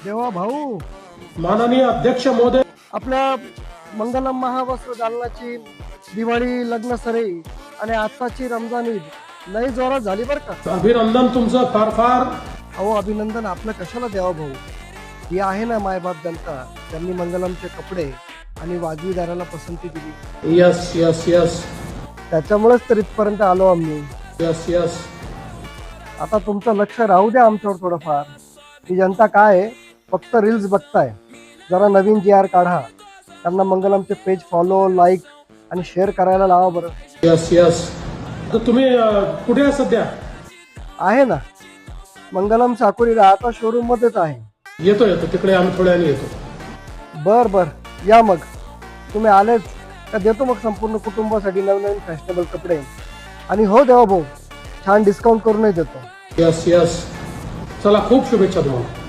देवा भाऊ, माननीय अध्यक्ष महोदय, आपल्या मंगलम महावस्त्र दालनाची दिवाळी, लग्न सराई आणि आत्ताची रमजान ईद लई जोरात झाली बरं का. अभिनंदन तुमचं फार फार. अहो अभिनंदन आपलं कशाला द्यावं भाऊ. ही आहे ना मायबाप जनता, त्यांनी मंगलमचे कपडे आणि वाजवी दराला पसंती दिली. यस यस यस त्याच्यामुळेच तर इथपर्यंत आलो आम्ही. Yes yes. आता तुमचं लक्ष राहू द्या आमच्यावर थोडंफार. ही जनता काय आहे, फक्त रील्स बघताय. जरा नवीन GR काढा, त्यांना मंगलमचे पेज फॉलो, लाईक आणि शेअर करायला लावा बरं. Yes yes. तर तुम्ही कुठे आहे सध्या? आहे ना, मंगलम साकुरीला आता शोरूम मध्येच आहे. येतो येतो, तिकडे आम्ही थोड्या वेळाने येतो. बर बर, या मग. तुम्ही आलेच का देतो मग संपूर्ण कुटुंबासाठी नवनवीन फॅशनेबल कपडे. आणि हो देवा भाऊ, छान डिस्काउंट करूनही देतो. Yes yes. चला, खूप शुभेच्छा तुम्हाला.